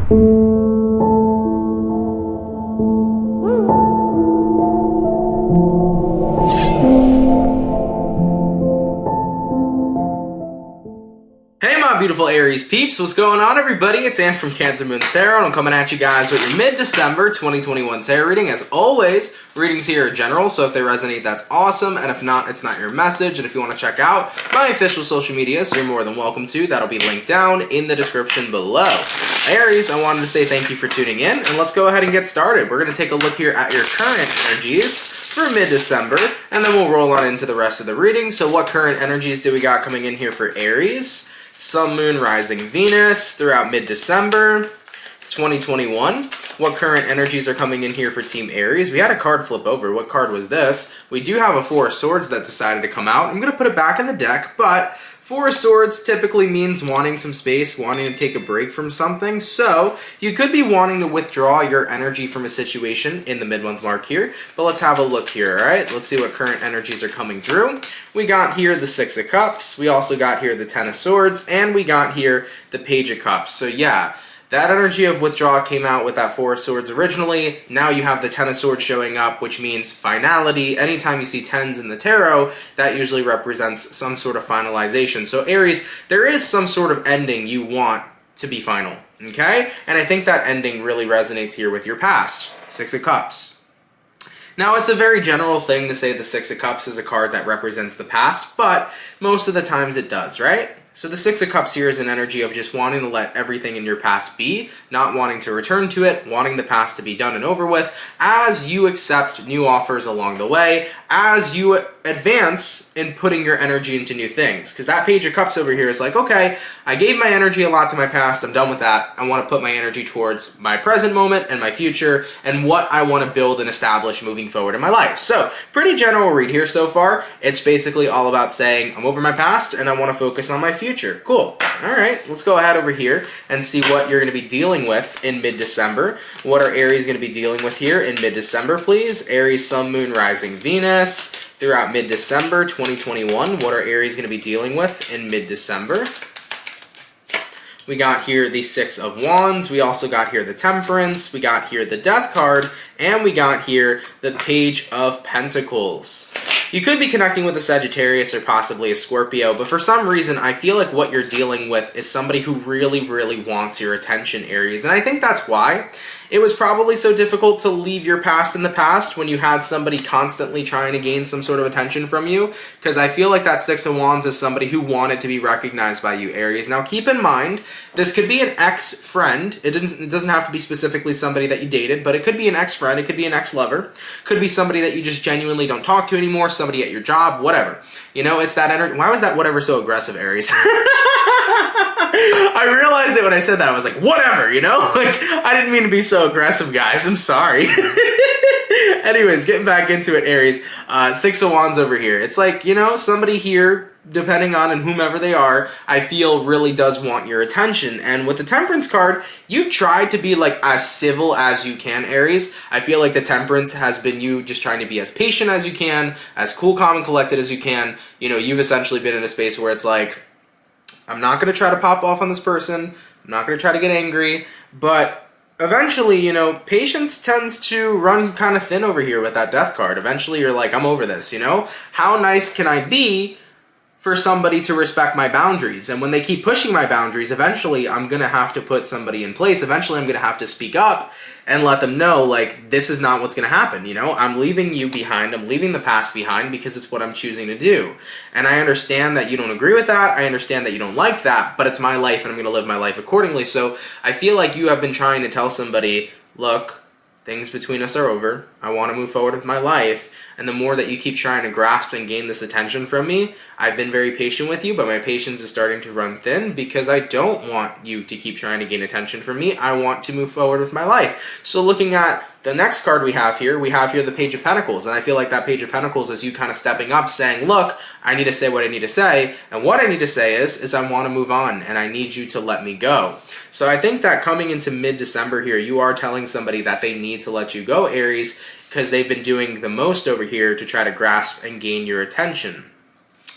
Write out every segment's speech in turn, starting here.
Hey my beautiful Aries peeps, what's going on everybody? It's Ant from CancerMoonsTarot. I'm coming at you guys with your mid-December 2021 tarot reading. As always, readings here are general, so if they resonate, that's awesome, and if not, it's not your message. And if you want to check out my official social media, so you're more than welcome to, that'll be linked down in the description below. Aries, I wanted to say thank you for tuning in, and let's go ahead and get started. We're going to take a look here at your current energies for mid-December, and then we'll roll on into the rest of the reading. So what current energies do we got coming in here for Aries? Sun, Moon, Rising, Venus throughout mid-December 2021. What current energies are coming in here for Team Aries? We had a card flip over. What card was this? We do have a Four of Swords that decided to come out. I'm going to put it back in the deck, but Four of Swords typically means wanting some space, wanting to take a break from something. So you could be wanting to withdraw your energy from a situation in the mid-month mark here. But let's have a look here, all right? Let's see what current energies are coming through. We got here the Six of Cups. We also got here the Ten of Swords. And we got here the Page of Cups. So yeah, that energy of withdrawal came out with that Four of Swords originally. Now you have the Ten of Swords showing up, which means finality. Anytime you see tens in the tarot, that usually represents some sort of finalization. So Aries, there is some sort of ending you want to be final, okay? And I think that ending really resonates here with your past. Six of Cups. Now, it's a very general thing to say the Six of Cups is a card that represents the past, but most of the times it does, right? So the Six of Cups here is an energy of just wanting to let everything in your past be, not wanting to return to it, wanting the past to be done and over with, as you accept new offers along the way, as you advance in putting your energy into new things. Because that Page of Cups over here is like, okay, I gave my energy a lot to my past, I'm done with that. I want to put my energy towards my present moment and my future and what I want to build and establish moving forward in my life. So, pretty general read here so far. It's basically all about saying, I'm over my past and I want to focus on my future. Cool. All right, let's go ahead over here and see what you're going to be dealing with in mid-December. What are Aries going to be dealing with here in mid-December, please? Aries, Sun, Moon, Rising, Venus throughout mid-December 2021. What are Aries going to be dealing with in mid-December? We got here the Six of Wands, we also got here the Temperance, we got here the Death card, and we got here the Page of Pentacles. You could be connecting with a Sagittarius or possibly a Scorpio, but for some reason, I feel like what you're dealing with is somebody who really, really wants your attention, Aries. And I think that's why it was probably so difficult to leave your past in the past when you had somebody constantly trying to gain some sort of attention from you, because I feel like that Six of Wands is somebody who wanted to be recognized by you, Aries. Now, keep in mind, this could be an ex-friend. It doesn't have to be specifically somebody that you dated, but it could be an ex-friend, it could be an ex-lover, could be somebody that you just genuinely don't talk to anymore, somebody at your job, whatever. You know, it's that energy. Why was that whatever so aggressive, Aries? I realized it when I said that. I was like, whatever, you know? Like, I didn't mean to be so aggressive, guys. I'm sorry. Anyways, getting back into it, Aries. Six of Wands over here. It's like, you know, somebody here, depending on and whomever they are, I feel really does want your attention. And with the Temperance card, you've tried to be like as civil as you can, Aries. I feel like the Temperance has been you just trying to be as patient as you can, as cool, calm, and collected as you can. You know, you've essentially been in a space where it's like, I'm not going to try to pop off on this person. I'm not going to try to get angry. But eventually, you know, patience tends to run kind of thin over here with that Death card. Eventually, you're like, I'm over this, you know? How nice can I be for somebody to respect my boundaries? And when they keep pushing my boundaries, eventually I'm going to have to put somebody in place. Eventually, I'm going to have to speak up and let them know, like, this is not what's going to happen, you know? I'm leaving you behind. I'm leaving the past behind because it's what I'm choosing to do. And I understand that you don't agree with that. I understand that you don't like that, but it's my life and I'm going to live my life accordingly. So I feel like you have been trying to tell somebody, look, things between us are over. I want to move forward with my life. And the more that you keep trying to grasp and gain this attention from me, I've been very patient with you, but my patience is starting to run thin because I don't want you to keep trying to gain attention from me. I want to move forward with my life. So looking at the next card we have here the Page of Pentacles. And I feel like that Page of Pentacles is you kind of stepping up saying, look, I need to say what I need to say. And what I need to say is I want to move on and I need you to let me go. So I think that coming into mid-December here, you are telling somebody that they need to let you go, Aries, because they've been doing the most over here to try to grasp and gain your attention.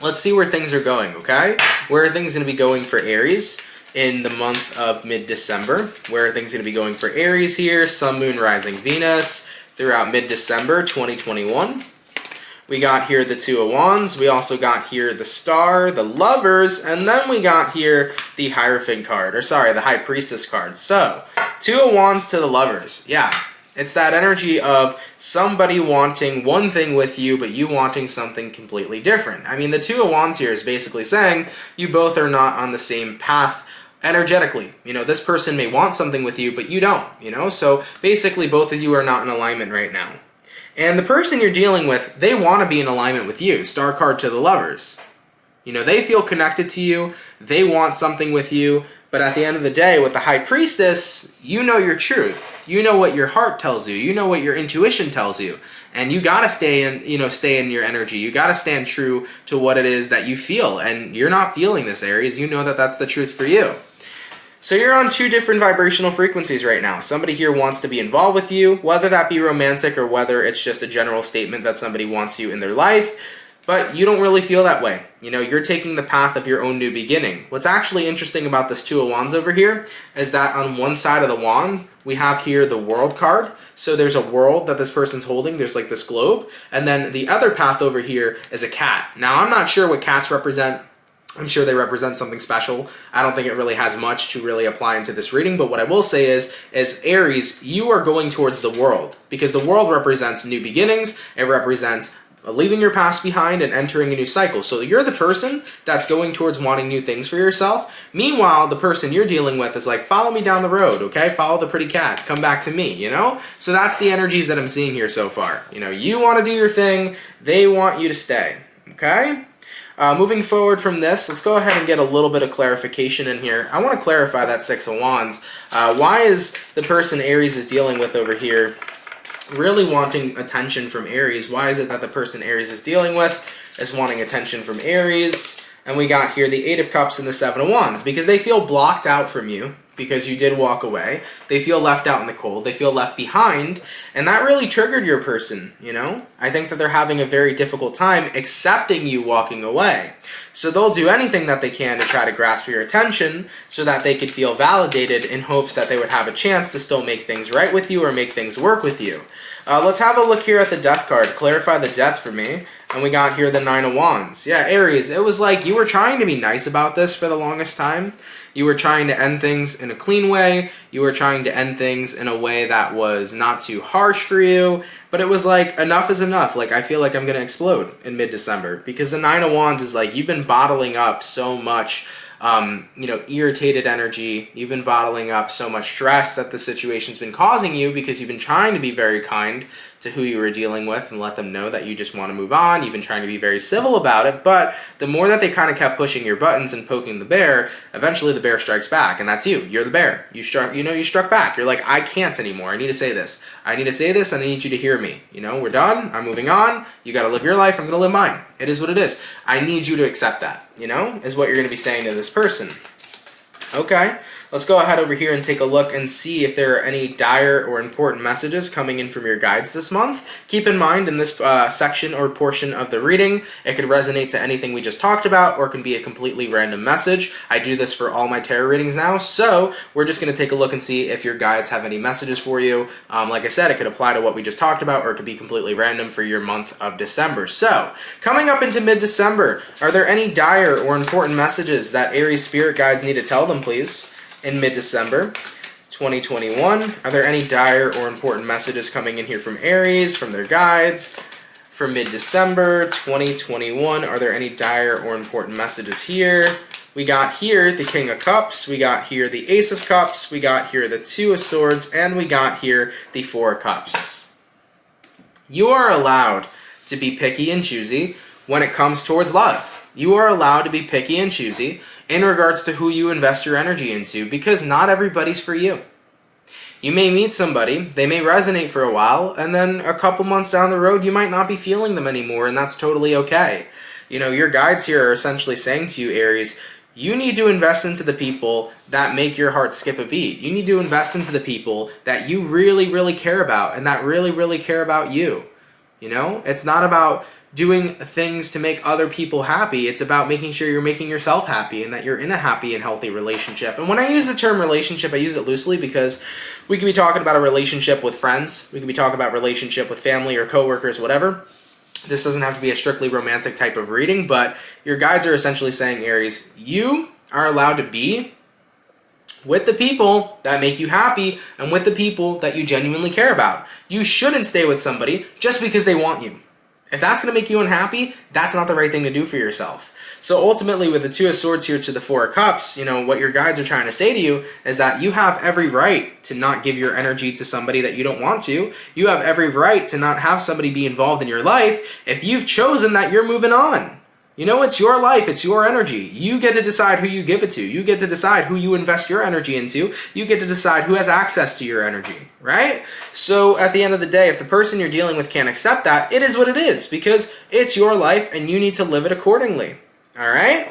Let's see where things are going, okay? Where are things going to be going for Aries in the month of mid-December. Where are things going to be going for Aries here? Sun, Moon, Rising, Venus throughout mid-December 2021. We got here the Two of Wands. We also got here the Star, the Lovers, and then we got here the Hierophant card, or sorry, the High Priestess card. So, Two of Wands to the Lovers. Yeah, it's that energy of somebody wanting one thing with you, but you wanting something completely different. I mean, the Two of Wands here is basically saying you both are not on the same path energetically. You know, this person may want something with you, but you don't, you know? So, basically, both of you are not in alignment right now. And the person you're dealing with, they want to be in alignment with you. Star card to the Lovers. You know, they feel connected to you. They want something with you. But at the end of the day, with the High Priestess, you know your truth. You know what your heart tells you. You know what your intuition tells you. And you got to stay in your energy. You got to stand true to what it is that you feel. And you're not feeling this, Aries. You know that that's the truth for you. So you're on two different vibrational frequencies right now. Somebody here wants to be involved with you, whether that be romantic or whether it's just a general statement that somebody wants you in their life, but you don't really feel that way. You know, you're taking the path of your own new beginning. What's actually interesting about this Two of Wands over here is that on one side of the wand, we have here the World card. So there's a world that this person's holding. There's like this globe. And then the other path over here is a cat. Now, I'm not sure what cats represent. I'm sure they represent something special. I don't think it really has much to really apply into this reading, but what I will say is Aries, you are going towards the world, because the world represents new beginnings. It represents leaving your past behind and entering a new cycle. So you're the person that's going towards wanting new things for yourself. Meanwhile, the person you're dealing with is like, follow me down the road, okay? Follow the pretty cat. Come back to me, you know? So that's the energies that I'm seeing here so far. You know, you want to do your thing. They want you to stay, okay? Moving forward from this, let's go ahead and get a little bit of clarification in here. I want to clarify that Six of Wands. Why is the person Aries is dealing with over here really wanting attention from Aries? Why is it that the person Aries is dealing with is wanting attention from Aries? And we got here the Eight of Cups and the Seven of Wands, because they feel blocked out from you, because you did walk away. They feel left out in the cold. They feel left behind. And that really triggered your person, you know? I think that they're having a very difficult time accepting you walking away. So they'll do anything that they can to try to grasp your attention so that they could feel validated, in hopes that they would have a chance to still make things right with you or make things work with you. Let's have a look here at the Death card. Clarify the Death for me. And we got here the Nine of Wands. Yeah, Aries, it was like you were trying to be nice about this for the longest time. You were trying to end things in a clean way. You were trying to end things in a way that was not too harsh for you. But it was like, enough is enough. Like, I feel like I'm going to explode in mid-December. Because the Nine of Wands is like, you've been bottling up so much, you know, irritated energy. You've been bottling up so much stress that the situation's been causing you, because you've been trying to be very kind to who you were dealing with and let them know that you just want to move on. You've been trying to be very civil about it, but the more that they kind of kept pushing your buttons and poking the bear, eventually the bear strikes back, and that's you. You're the bear. You struck back. You're like, I can't anymore. I need to say this. I need to say this, and I need you to hear me. You know, we're done. I'm moving on. You got to live your life. I'm going to live mine. It is what it is. I need you to accept that, you know, is what you're going to be saying to this person. Okay. Let's go ahead over here and take a look and see if there are any dire or important messages coming in from your guides this month. Keep in mind, in this section or portion of the reading, it could resonate to anything we just talked about, or it can be a completely random message. I do this for all my tarot readings now, so we're just going to take a look and see if your guides have any messages for you. Like I said, it could apply to what we just talked about, or it could be completely random for your month of December. So, coming up into mid-December, are there any dire or important messages that Aries spirit guides need to tell them, please? In mid-December 2021, are there any dire or important messages coming in here from Aries, from their guides? For mid-December 2021, are there any dire or important messages here? We got here the King of Cups, we got here the Ace of Cups, we got here the Two of Swords, and we got here the Four of Cups. You are allowed to be picky and choosy when it comes towards love. You are allowed to be picky and choosy in regards to who you invest your energy into, because not everybody's for you. You may meet somebody, they may resonate for a while, and then a couple months down the road, you might not be feeling them anymore, and that's totally okay. You know, your guides here are essentially saying to you, Aries, you need to invest into the people that make your heart skip a beat. You need to invest into the people that you really, really care about, and that really, really care about you. You know, it's not about doing things to make other people happy. It's about making sure you're making yourself happy and that you're in a happy and healthy relationship. And when I use the term relationship, I use it loosely because we could be talking about a relationship with friends. We could be talking about relationship with family or coworkers, whatever. This doesn't have to be a strictly romantic type of reading, but your guides are essentially saying, Aries, you are allowed to be with the people that make you happy and with the people that you genuinely care about. You shouldn't stay with somebody just because they want you. If that's going to make you unhappy, that's not the right thing to do for yourself. So ultimately, with the Two of Swords here to the Four of Cups, what your guides are trying to say to you is that you have every right to not give your energy to somebody that you don't want to. You have every right to not have somebody be involved in your life if you've chosen that you're moving on. It's your life, it's your energy. You get to decide who you give it to. You get to decide who you invest your energy into. You get to decide who has access to your energy, right? So at the end of the day, if the person you're dealing with can't accept that, it is what it is because it's your life and you need to live it accordingly, all right?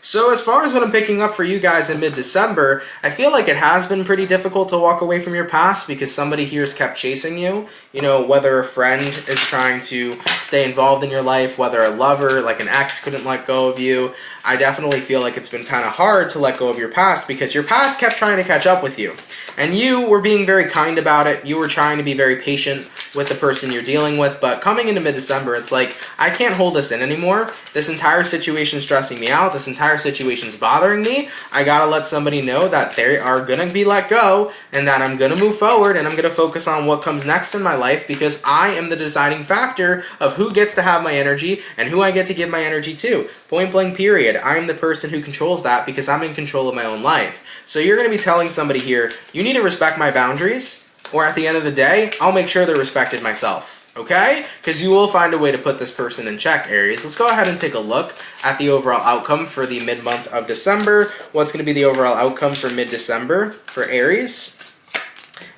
So as far as what I'm picking up for you guys in mid-December, I feel like it has been pretty difficult to walk away from your past because somebody here has kept chasing you. Whether a friend is trying to stay involved in your life, whether a lover, like an ex, couldn't let go of you. I definitely feel like it's been kind of hard to let go of your past because your past kept trying to catch up with you. And you were being very kind about it. You were trying to be very patient with the person you're dealing with. But coming into mid-December, it's like, I can't hold this in anymore. This entire situation's stressing me out. This entire situation's bothering me. I gotta let somebody know that they are gonna be let go and that I'm gonna move forward and I'm gonna focus on what comes next in my life because I am the deciding factor of who gets to have my energy and who I get to give my energy to. Point blank period. I'm the person who controls that because I'm in control of my own life. So you're going to be telling somebody here, you need to respect my boundaries, or at the end of the day, I'll make sure they're respected myself. Okay? Because you will find a way to put this person in check, Aries. Let's go ahead and take a look at the overall outcome for the mid-month of December. What's going to be the overall outcome for mid-December for Aries?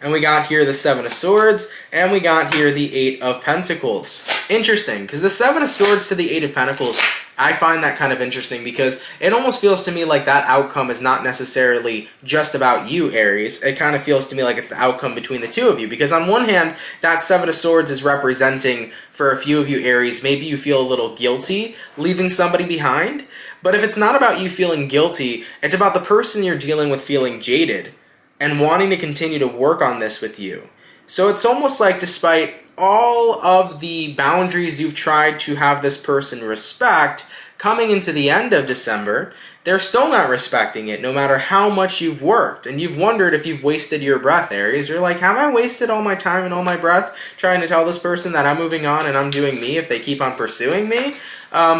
And we got here the Seven of Swords, and we got here the Eight of Pentacles. Interesting, because the Seven of Swords to the Eight of Pentacles, I find that kind of interesting because it almost feels to me like that outcome is not necessarily just about you, Aries. It kind of feels to me like it's the outcome between the two of you because on one hand, that Seven of Swords is representing for a few of you, Aries, maybe you feel a little guilty leaving somebody behind. But if it's not about you feeling guilty, it's about the person you're dealing with feeling jaded and wanting to continue to work on this with you. So it's almost like despite all of the boundaries you've tried to have this person respect, coming into the end of December, they're still not respecting it no matter how much you've worked. And you've wondered if you've wasted your breath, Aries. You're like, have I wasted all my time and all my breath trying to tell this person that I'm moving on and I'm doing me if they keep on pursuing me?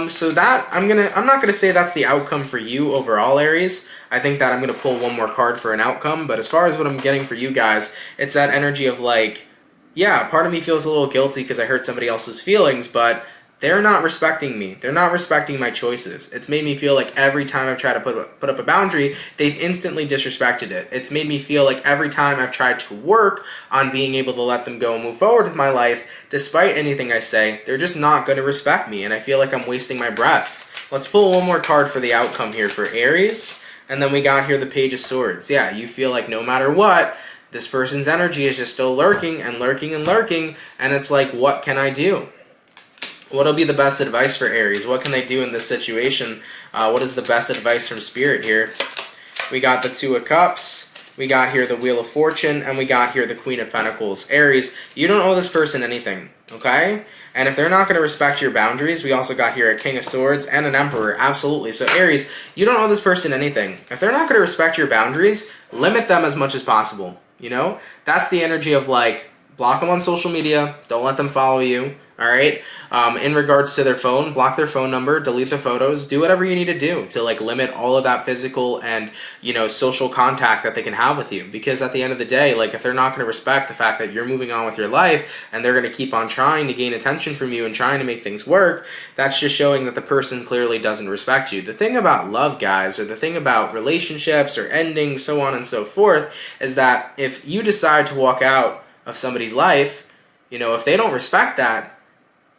So that, I'm not gonna say that's the outcome for you overall, Aries. I think that I'm gonna pull one more card for an outcome, but as far as what I'm getting for you guys, it's that energy of like, yeah, part of me feels a little guilty because I hurt somebody else's feelings, but they're not respecting me. They're not respecting my choices. It's made me feel like every time I've tried to put up a boundary, they've instantly disrespected it. It's made me feel like every time I've tried to work on being able to let them go and move forward with my life, despite anything I say, they're just not going to respect me, and I feel like I'm wasting my breath. Let's pull one more card for the outcome here for Aries, and then we got here the Page of Swords. Yeah, you feel like no matter what, this person's energy is just still lurking and lurking and lurking, and it's like, what can I do? What'll be the best advice for Aries? What can they do in this situation? What is the best advice from Spirit here? We got the Two of Cups, we got here the Wheel of Fortune, and we got here the Queen of Pentacles. Aries, you don't owe this person anything, okay? And if they're not going to respect your boundaries, we also got here a King of Swords and an Emperor, absolutely. So Aries, you don't owe this person anything. If they're not going to respect your boundaries, limit them as much as possible. That's the energy of like, block them on social media, don't let them follow you, all right? In regards to their phone, block their phone number, delete the photos, do whatever you need to do to like limit all of that physical and, social contact that they can have with you. Because at the end of the day, like if they're not going to respect the fact that you're moving on with your life and they're going to keep on trying to gain attention from you and trying to make things work, that's just showing that the person clearly doesn't respect you. The thing about love, guys, or the thing about relationships or endings, so on and so forth, is that if you decide to walk out of somebody's life, if they don't respect that,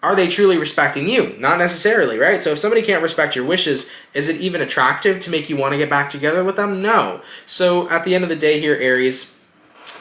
are they truly respecting you? Not necessarily, right? So if somebody can't respect your wishes, is it even attractive to make you want to get back together with them? No. So at the end of the day here, Aries,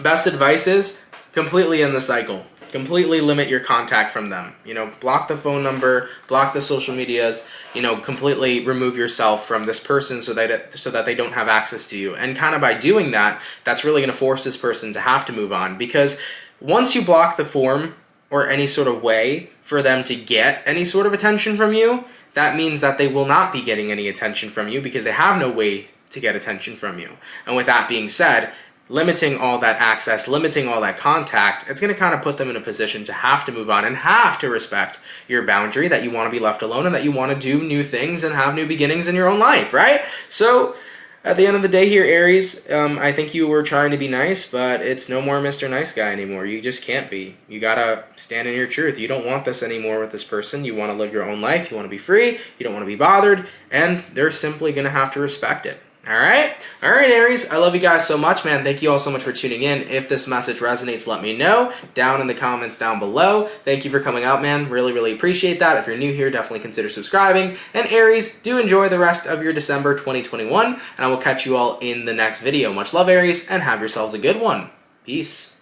best advice is completely end the cycle. completely limit your contact from them. You know, block the phone number, block the social medias, you know, completely remove yourself from this person so that they don't have access to you. And kind of by doing that, that's really going to force this person to have to move on, because once you block the form or any sort of way for them to get any sort of attention from you, that means that they will not be getting any attention from you because they have no way to get attention from you. And with that being said, limiting all that access, limiting all that contact, it's going to kind of put them in a position to have to move on and have to respect your boundary that you want to be left alone and that you want to do new things and have new beginnings in your own life, right? So at the end of the day here, Aries, I think you were trying to be nice, but it's no more Mr. Nice Guy anymore. You just can't be. You gotta stand in your truth. You don't want this anymore with this person. You want to live your own life. You want to be free. You don't want to be bothered, and they're simply going to have to respect it. All right, Aries, I love you guys so much, man. Thank you all so much for tuning in. If this message resonates, let me know down in the comments down below. Thank you for coming out, man. Really, really appreciate that. If you're new here, definitely consider subscribing. And Aries, do enjoy the rest of your December 2021, and I will catch you all in the next video. Much love, Aries, and have yourselves a good one. Peace.